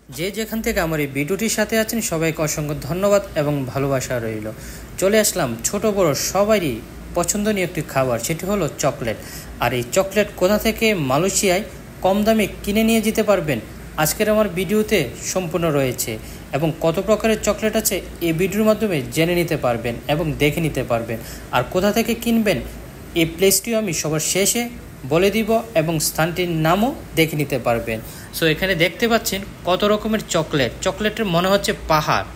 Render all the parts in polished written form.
যে যেখান থেকে আমার এই ভিডিওটির সাথে আছেন সবাইকে অসংখ্য ধন্যবাদ এবং ভালোবাসা রইল। চলে আসলাম ছোট বড় সবারই পছন্দনীয় একটি খাবার, সেটি হলো চকলেট। আর এই চকলেট কোথা থেকে মালয়েশিয়ায় কম দামে কিনে নিয়ে যেতে পারবেন আজকের আমার ভিডিওতে সম্পূর্ণ রয়েছে, এবং কত প্রকারের চকলেট আছে এই ভিডিওর মাধ্যমে জেনে নিতে পারবেন এবং দেখে নিতে পারবেন। আর কোথা থেকে কিনবেন এই প্লেসটিও আমি সবার শেষে বলে দিব এবং স্থানটির নামও দেখে নিতে পারবেন। সো এখানে দেখতে পাচ্ছেন কত রকমের চকলেটের মনে হচ্ছে পাহাড়,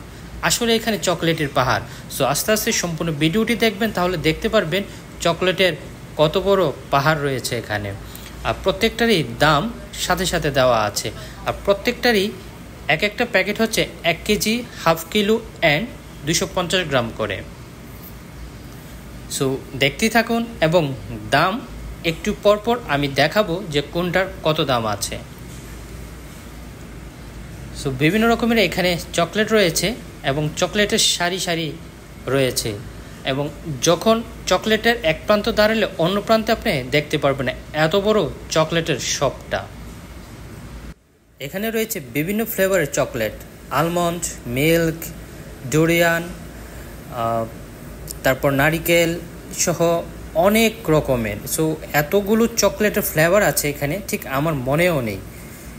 আসলে এখানে চকলেটের পাহাড়। সো আস্তে আস্তে সম্পূর্ণ ভিডিওটি দেখবেন, তাহলে দেখতে পারবেন চকলেটের কত বড় পাহাড় রয়েছে এখানে। আর প্রত্যেকটারই দাম সাথে সাথে দেওয়া আছে, আর প্রত্যেকটারই এক একটা প্যাকেট হচ্ছে 1 কেজি, হাফ কিলো অ্যান্ড 250 গ্রাম করে। সো দেখতেই থাকুন এবং দাম একটু পরপর আমি দেখাবো যে কোনটার কত দাম আছে। সো বিভিন্ন রকমের এখানে চকলেট রয়েছে এবং চকলেটের সারি সারি রয়েছে, এবং যখন চকলেটের এক প্রান্ত দাঁড়ালে অন্য প্রান্তে আপনি দেখতে পারবেন না, এত বড় চকলেটের শপটা। এখানে রয়েছে বিভিন্ন ফ্লেভারের চকলেট, আলমন্ড, মিল্ক, ডুরিয়ান, তারপর নারিকেল সহ অনেক রকমের। সো এতগুলো চকলেটের ফ্লেভার আছে এখানে, ঠিক আমার মনেও নেই,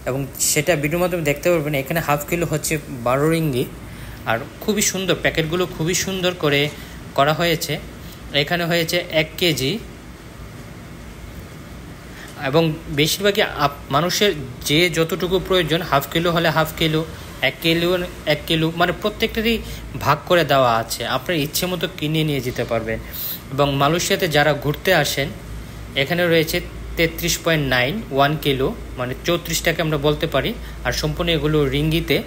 এবং সেটা ভিডিওর মাধ্যমে দেখতে পারবেন। এখানে হাফ কিলো হচ্ছে 12 রিঙ্গিত, আর খুবই সুন্দর, প্যাকেটগুলো খুবই সুন্দর করে করা হয়েছে। এখানে হয়েছে 1 কেজি, এবং বেশিরভাগই মানুষের যে যতটুকু প্রয়োজন, হাফ কিলো হলে হাফ কিলো, 1 কিলো মানে প্রত্যেকটারই ভাগ করে দেওয়া আছে, আপনার ইচ্ছে মতো কিনে নিয়ে যেতে পারবেন। এবং মালয়েশিয়াতে যারা ঘুরতে আসেন, এখানে রয়েছে 33.9 1 কিলো, মানে 34 টাকা আমরা বলতে পারি, আর সম্পূর্ণ এগুলো রিঙ্গিতে।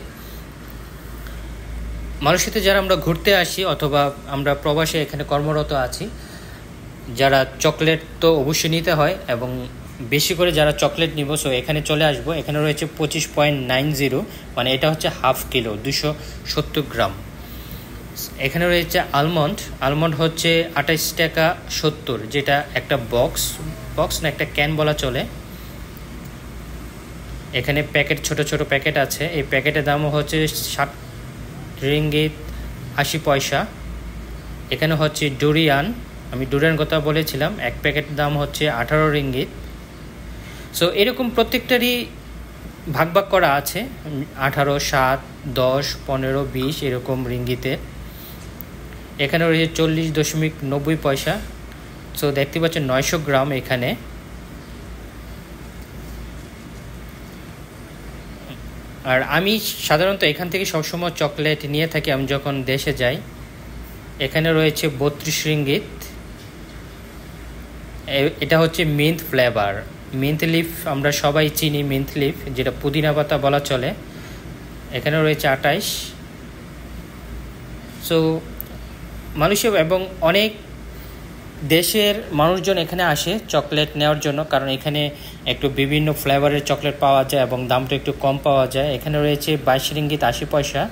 মালয়েশিয়াতে যারা আমরা ঘুরতে আসি অথবা আমরা প্রবাসে এখানে কর্মরত আছি, যারা চকলেট তো অবশ্যই নিতে হয়, এবং বেশি করে যারা চকলেট নিব, সো এখানে চলে আসবো। এখানে রয়েছে 25.90, মানে এটা হচ্ছে হাফ কিলো, 270 গ্রাম। এখানে রয়েছে আলমন্ড হচ্ছে 28 টাকা 70, যেটা একটা বক্স না একটা ক্যান বলা চলে। এখানে প্যাকেট, ছোট ছোট প্যাকেট আছে, এই প্যাকেটের দামও হচ্ছে 60 রিঙ্গিত 80 পয়সা। এখানে হচ্ছে ডুরিয়ান, আমি ডুরিয়ান কথা বলেছিলাম, এক প্যাকেটের দাম হচ্ছে 18 রিঙ্গিত। সো এরকম প্রত্যেকটারই ভাগ করা আছে, 18, 7, 10, 15, 20 এরকম রিঙ্গিতে। এখানে রয়েছে 40.90 পয়সা। সো দেখতে পাচ্ছেন 900 গ্রাম এখানে। আর আমি সাধারণত এখান থেকে সবসময় চকলেট নিয়ে থাকি আমি যখন দেশে যাই। এখানে রয়েছে 32 রিঙ্গিত, এটা হচ্ছে মিন্ট ফ্লেভার, মিন্ট লিফ আমরা সবাই চিনি, মিন্ট লিফ যেটা পুদিনা পাতা বলা চলে। এখানে রয়েছে 28। সো মালয়েশিয়া এবং অনেক দেশের মানুষজন এখানে আসে চকলেট নেওয়ার জন্য, কারণ এখানে একটু বিভিন্ন ফ্লেভারের চকলেট পাওয়া যায় এবং দামটা একটু কম পাওয়া যায়। এখানে রয়েছে 22 রিঙ্গিত 80 পয়সা।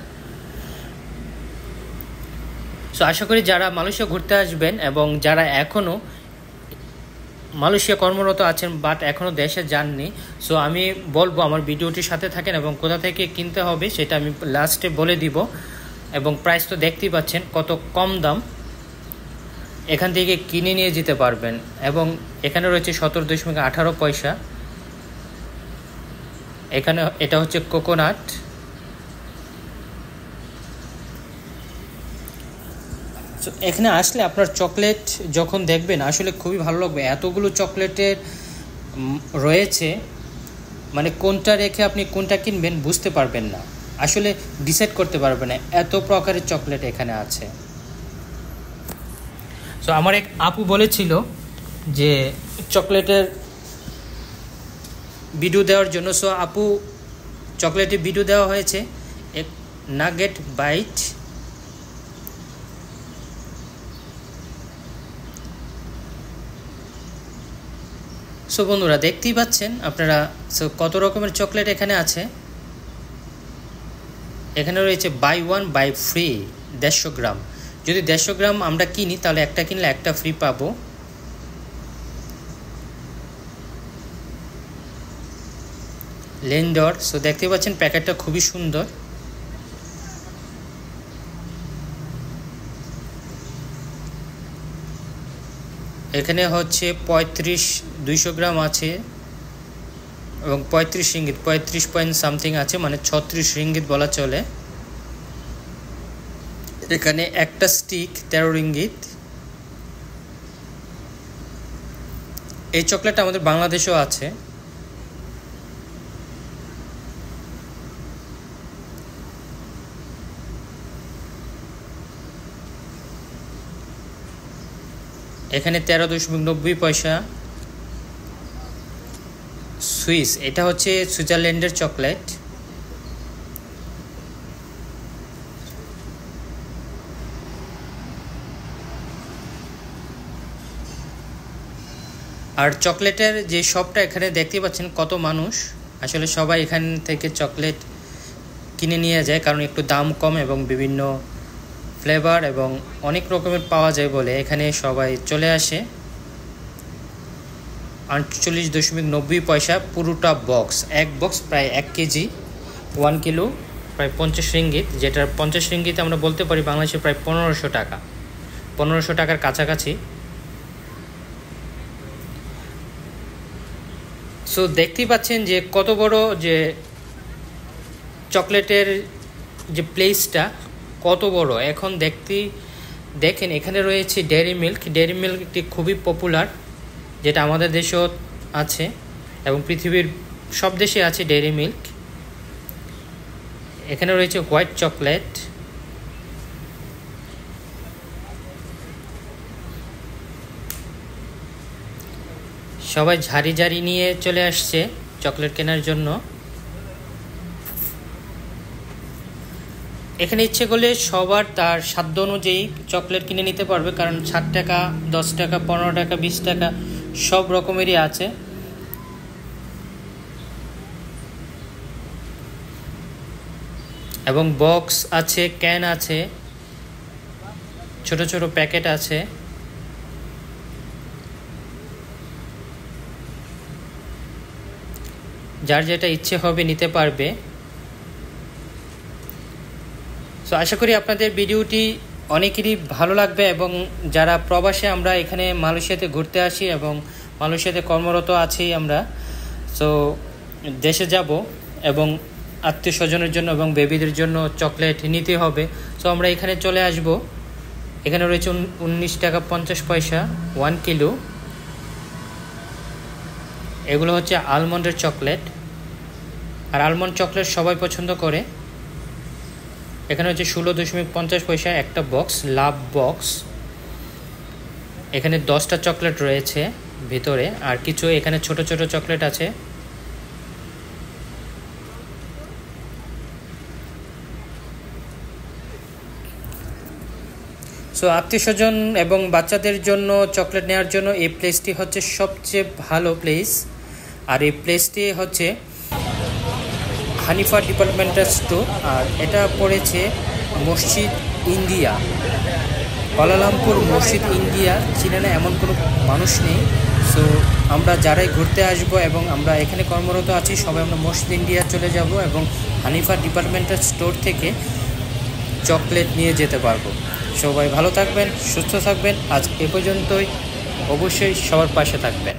সো আশা করি যারা মালয়েশিয়া ঘুরতে আসবেন এবং যারা এখনও মালয়েশিয়া কর্মরত আছেন বাট এখনও দেশে যাননি, সো আমি বলবো আমার ভিডিওটির সাথে থাকেন, এবং কোথা থেকে কিনতে হবে সেটা আমি লাস্টে বলে দিব। এবং প্রাইস তো দেখতেই পাচ্ছেন কত কম দাম, এখান থেকে কিনে নিয়ে যেতে পারবেন। এবং এখানে রয়েছে 17.18 পয়সা। এখানে এটা হচ্ছে কোকোনাট। এখানে আসলে আপনার চকলেট যখন দেখবেন আসলে খুবই ভালো লাগবে, এতগুলো চকলেটের রয়েছে, মানে কোনটা রেখে আপনি কোনটা কিনবেন বুঝতে পারবেন না, আসলে ডিসাইড করতে পারবেন না, এত প্রকারের চকলেট এখানে আছে। সো আমার এক আপু বলেছিল যে চকলেটের ভিডিও দেওয়ার জন্য, সো আপু চকলেটের ভিডিও দেওয়া হয়েছে, এক নাগেট বাইট। সো বন্ধুরা দেখতেই পাচ্ছেন আপনারা, সো কত রকমের চকলেট এখানে আছে। এখানে রয়েছে বাই 1 বাই ফ্রি 150 গ্রাম, যদি 150 গ্রাম আমরা কিনি তাহলে একটা কিনলে একটা ফ্রি পাবো। লেন্ডর। সো দেখতে পাচ্ছেন প্যাকেটটা খুবই সুন্দর। এখানে হচ্ছে 200 গ্রাম আছে এবং 35 রিঙ্গিত, 35 পয়েন্ট সামথিং আছে, মানে 36 রিঙ্গিত বলা চলে। এখানে একটা স্টিক 13 রিঙ্গিত। এই চকলেটটা আমাদের বাংলাদেশেও আছে। এখানে 13.90 পয়সা। সুইস, এটা হচ্ছে সুইজারল্যান্ডের চকলেট। আর চকলেটের যে শপটা, এখানে দেখতে পাচ্ছেন কত মানুষ। আসলে সবাই এখান থেকে চকলেট কিনে নিয়ে যায়, কারণ একটু দাম কম এবং বিভিন্ন ফ্লেভার এবং অনেক রকমের পাওয়া যায় বলে এখানে সবাই চলে আসে। 48.90 পয়সা পুরোটা বক্স। এক বক্স প্রায় 1 কেজি, 1 কিলো, প্রায় 50 রিঙ্গিত, যেটার 50 রিঙ্গিত আমরা বলতে পারি বাংলাদেশে প্রায় 1500 টাকা, 1500 টাকার কাছাকাছি। সো দেখতেই পাচ্ছেন যে কত বড় যে চকলেটের যে প্লেসটা কত বড়। এখন দেখেন এখানে রয়েছে ডেয়ারি মিল্ক। ডেয়ারি মিল্ক একটি খুবই পপুলার, যেটা আমাদের দেশেও আছে এবং পৃথিবীর সব দেশে আছে ডেয়ারি মিল্ক। এখানে রয়েছে হোয়াইট চকলেট। সবাই ঝাড়ি ঝাড়ি নিয়ে চলে আসছে চকলেট কেনার জন্য। এখানে ইচ্ছে করলে সবার তার সাধ্য অনুযায়ী চকলেট কিনে নিতে পারবে, কারণ 7 টাকা, 10 টাকা, 15 টাকা, 20 টাকা সব রকমেরই আছে। এবং বক্স আছে, ক্যান আছে, ছোট ছোট প্যাকেট আছে। যার যেটা ইচ্ছে হবে নিতে পারবে। সো আশা করি আপনাদের ভিডিওটি অনেকেরই ভালো লাগবে, এবং যারা প্রবাসে, আমরা এখানে মালয়েশিয়াতে ঘুরতে আসি এবং মালয়েশিয়াতে কর্মরত আছি আমরা। সো দেশে যাব এবং আত্মীয় স্বজনের জন্য এবং বেবিদের জন্য চকলেট নিতে হবে। সো আমরা এখানে চলে আসব। এখানে রয়েছে 19 টাকা 50 পয়সা 1 কিলো। এগুলো হচ্ছে আলমন্ডের চকলেট, আর আলমন্ড চকলেট সবাই পছন্দ করে। এখানে হচ্ছে 16.50 পয়সা একটা বক্স, লাভ বক্স। এখানে 10টা চকলেট রয়েছে ভিতরে, আর কিছু এখানে ছোট ছোট চকলেট আছে। সো আত্মীয় স্বজন এবং বাচ্চাদের জন্য চকলেট নেওয়ার জন্য এই প্লেসটি হচ্ছে সবচেয়ে ভালো প্লেস। আর এই প্লেসটি হচ্ছে হানিফা ডিপার্টমেন্টাল স্টোর, আর এটা পড়েছে মসজিদ ইন্ডিয়া, কুয়ালালামপুর মসজিদ ইন্ডিয়া। চিনে না এমন কোনো মানুষ নেই। সো আমরা যারাই ঘুরতে আসবো এবং আমরা এখানে কর্মরত আছি, সবাই আমরা মসজিদ ইন্ডিয়া চলে যাব এবং হানিফা ডিপার্টমেন্টাল স্টোর থেকে চকলেট নিয়ে যেতে পারবো। সবাই ভালো থাকবেন, সুস্থ থাকবেন। আজ এ পর্যন্তই। অবশ্যই সবার পাশে থাকবেন।